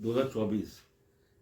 2024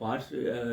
5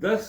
10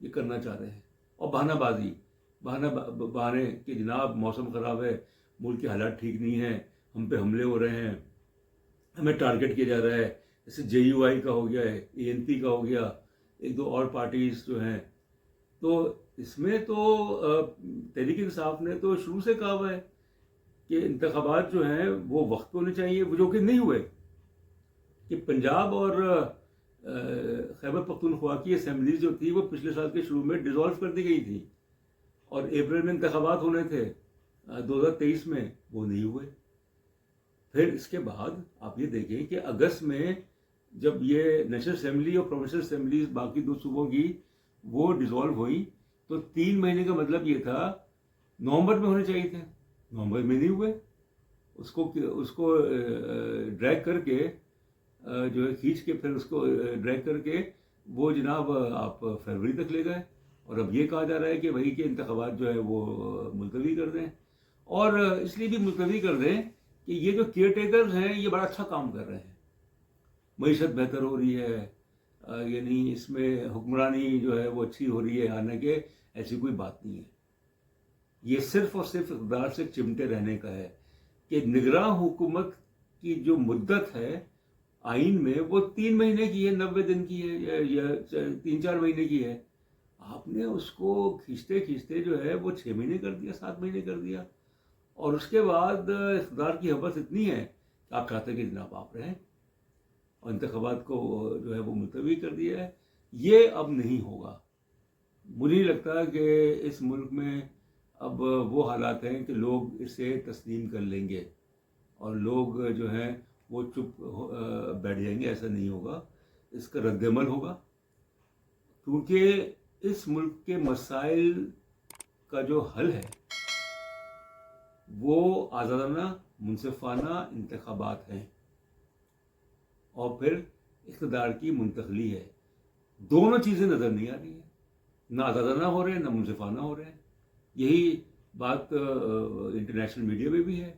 یہ کرنا چاہ رہے ہیں. اور بہانہ بازی، بہانے کہ جناب موسم خراب ہے، ملک کے حالات ٹھیک نہیں ہیں، ہم پہ حملے ہو رہے ہیں، ہمیں ٹارگٹ کیا جا رہا ہے. جیسے JUI کا ہو گیا ہے، ANP کا ہو گیا، ایک دو اور پارٹیز جو ہیں. تو اس میں تو تحریک انصاف نے تو شروع سے کہا ہوا ہے کہ انتخابات جو ہیں وہ وقت پہ ہونے چاہیے، وہ جو کہ نہیں ہوئے. کہ پنجاب اور خیبر پختونخوا کی اسمبلیز جو تھی وہ پچھلے سال کے شروع میں ڈیزالو کر دی گئی تھی، اور اپریل میں انتخابات ہونے تھے 2023 میں، وہ نہیں ہوئے. پھر اس کے بعد آپ یہ دیکھیں کہ اگست میں جب یہ نیشنل اسمبلی اور پروونشل اسمبلیز باقی دو صوبوں کی وہ ڈیزالو ہوئی، تو 3 مہینے کا مطلب یہ تھا نومبر میں ہونے چاہیے تھے، نومبر میں نہیں ہوئے. اس کو ڈریگ کر کے جو ہے کھینچ کے پھر اس کو ڈریگ کر کے وہ جناب آپ فروری تک لے گئے. اور اب یہ کہا جا رہا ہے کہ وہی کے انتخابات جو ہے وہ ملتوی کر دیں. اور اس لیے بھی ملتوی کر دیں کہ یہ جو کیئر ٹیکرز ہیں یہ بڑا اچھا کام کر رہے ہیں، معیشت بہتر ہو رہی ہے، یعنی اس میں حکمرانی جو ہے وہ اچھی ہو رہی ہے. حالانکہ ایسی کوئی بات نہیں ہے، یہ صرف اور صرف اقتدار سے چمٹے رہنے کا ہے. کہ نگراں حکومت کی جو مدت ہے آئین میں وہ 3 مہینے کی ہے، 90 دن کی ہے، یا 3-4 مہینے کی ہے. آپ نے اس کو کھینچتے کھینچتے جو ہے وہ 6 مہینے کر دیا، 7 مہینے کر دیا. اور اس کے بعد اقتدار کی حوث اتنی ہے کہ آپ چاہتے ہیں کہ جناب آپ رہیں، اور انتخابات کو جو ہے وہ ملتوی کر دیا ہے. یہ اب نہیں ہوگا. مجھے نہیں لگتا کہ اس ملک میں اب وہ حالات ہیں کہ لوگ اسے تسلیم کر لیں گے اور لوگ جو ہیں وہ چپ بیٹھ جائیں گے. ایسا نہیں ہوگا، اس کا رد عمل ہوگا. کیونکہ اس ملک کے مسائل کا جو حل ہے وہ آزادانہ منصفانہ انتخابات ہیں اور پھر اقتدار کی منتقلی ہے. دونوں چیزیں نظر نہیں آ رہی ہیں، نہ آزادانہ ہو رہے ہیں نہ منصفانہ ہو رہے ہیں. یہی بات انٹرنیشنل میڈیا میں بھی ہے.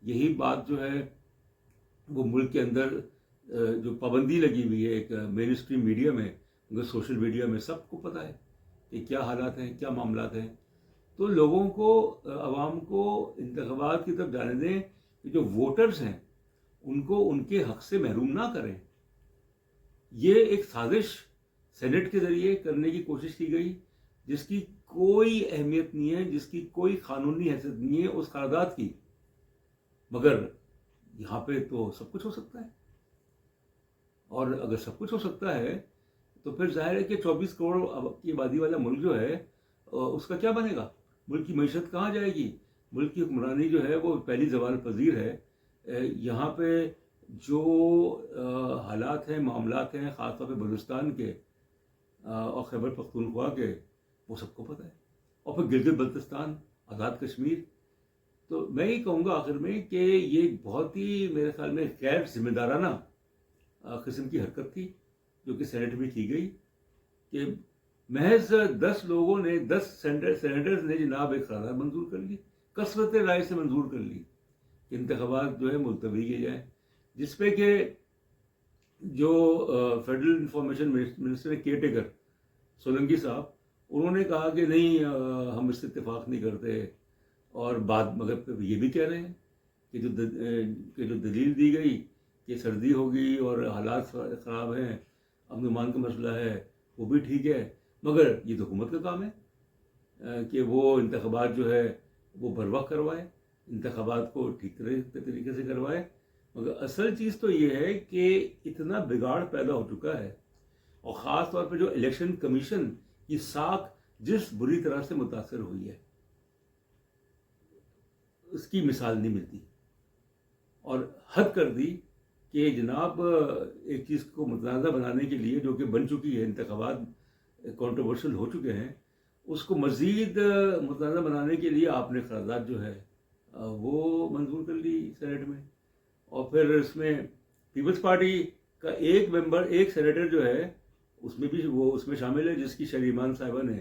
یہی بات جو ہے وہ ملک کے اندر جو پابندی لگی ہوئی ہے ایک مین اسٹریم میڈیا میں، سوشل میڈیا میں سب کو پتہ ہے کہ کیا حالات ہیں، کیا معاملات ہیں. تو لوگوں کو، عوام کو انتخابات کی طرف جانے دیں کہ جو ووٹرز ہیں ان کو ان کے حق سے محروم نہ کریں. یہ ایک سازش سینٹ کے ذریعے کرنے کی کوشش کی گئی جس کی کوئی اہمیت نہیں ہے، جس کی کوئی قانونی حیثیت نہیں ہے اس قرارداد کی. مگر یہاں پہ تو سب کچھ ہو سکتا ہے، اور اگر سب کچھ ہو سکتا ہے تو پھر ظاہر ہے کہ 24 کروڑ کی آبادی والا ملک جو ہے اس کا کیا بنے گا؟ ملک کی معیشت کہاں جائے گی؟ ملک کی حکمرانی جو ہے وہ پہلی زوال پذیر ہے. یہاں پہ جو حالات ہیں، معاملات ہیں، خاص طور پہ بلوچستان کے اور خیبر پختونخوا کے، وہ سب کو پتہ ہے. اور پھر گلگت بلتستان، آزاد کشمیر. تو میں یہ کہوں گا آخر میں کہ یہ بہت ہی میرے خیال میں غیر ذمہ دارانہ قسم کی حرکت تھی جو کہ سینٹ میں کی گئی، کہ محض 10 لوگوں نے، 10 سینیٹرز نے جناب ایک قرارداد منظور کر لی، کثرت رائے سے منظور کر لی کہ انتخابات جو ہے ملتوی کیے جائیں. جس پہ کہ جو federal information minister care taker Solangi صاحب، انہوں نے کہا کہ نہیں ہم اس سے اتفاق نہیں کرتے. اور مگر یہ بھی کہہ رہے ہیں کہ جو دلیل دی گئی کہ سردی ہوگی اور حالات خراب ہیں، امن و امان کا مسئلہ ہے، وہ بھی ٹھیک ہے، مگر یہ تو حکومت کا کام ہے کہ وہ انتخابات جو ہے وہ بر وقت کروائے، انتخابات کو ٹھیک طریقے سے کروائے. مگر اصل چیز تو یہ ہے کہ اتنا بگاڑ پیدا ہو چکا ہے، اور خاص طور پہ جو الیکشن کمیشن کی ساکھ جس بری طرح سے متاثر ہوئی ہے اس کی مثال نہیں ملتی. اور حد کر دی کہ جناب ایک چیز کو متنازع بنانے کے لیے جو کہ بن چکی ہے، انتخابات کنٹروورشل ہو چکے ہیں، اس کو مزید متنازع بنانے کے لیے آپ نے قرارداد جو ہے وہ منظور کر لی سینٹ میں. اور پھر اس میں پیپلز پارٹی کا ایک ممبر، ایک سینیٹر جو ہے اس میں بھی وہ اس میں شامل ہے جس کی شریمان صاحبہ نے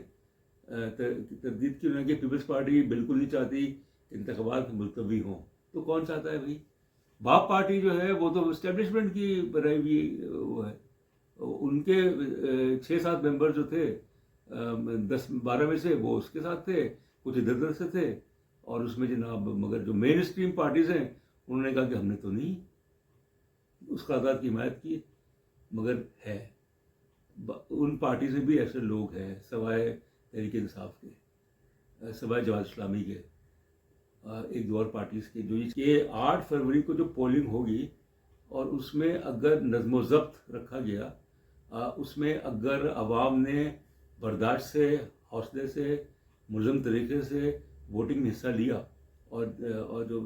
تردید کی. انہوں نے کہ پیپلز پارٹی بالکل نہیں چاہتی کہ انتخابات ملتوی ہوں. تو کون چاہتا ہے بھائی؟ باپ پارٹی جو ہے وہ تو اسٹیبلشمنٹ کی بنائی ہوئی وہ ہے. ان کے 6-7 ممبر جو تھے 10-12 میں سے وہ اس کے ساتھ تھے، کچھ ادھر ادھر سے تھے، اور اس میں جناب مگر جو مین اسٹریم پارٹیز ہیں انہوں نے کہا کہ ہم نے تو نہیں اس قرارداد کی حمایت کی، مگر ہے ان پارٹی سے بھی ایسے لوگ ہیں سوائے تحریک انصاف کے، سوائے جماعت اسلامی کے، ایک دو اور پارٹیز کے، جو یہ 8 فروری کو جو پولنگ ہوگی اور اس میں اگر نظم و ضبط رکھا گیا، اس میں اگر عوام نے برداشت سے، حوصلے سے، منظم طریقے سے ووٹنگ میں حصہ لیا، اور جو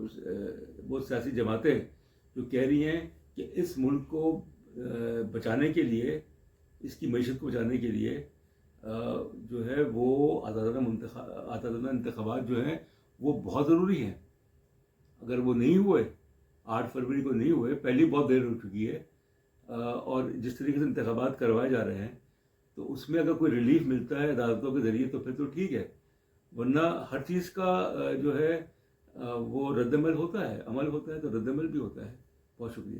وہ سیاسی جماعتیں جو کہہ رہی ہیں کہ اس ملک کو بچانے کے لیے، اس کی معیشت کو بچانے کے لیے جو ہے وہ آزادانہ انتخابات جو ہیں وہ بہت ضروری ہیں، اگر وہ نہیں ہوئے، 8 فروری کو نہیں ہوئے، پہلی بہت دیر ہو چکی ہے، اور جس طریقے سے انتخابات کروائے جا رہے ہیں تو اس میں اگر کوئی ریلیف ملتا ہے عدالتوں کے ذریعے تو پھر تو ٹھیک ہے، ورنہ ہر چیز کا جو ہے وہ رد عمل ہوتا ہے، عمل ہوتا ہے تو رد عمل بھی ہوتا ہے۔ بہت شکریہ۔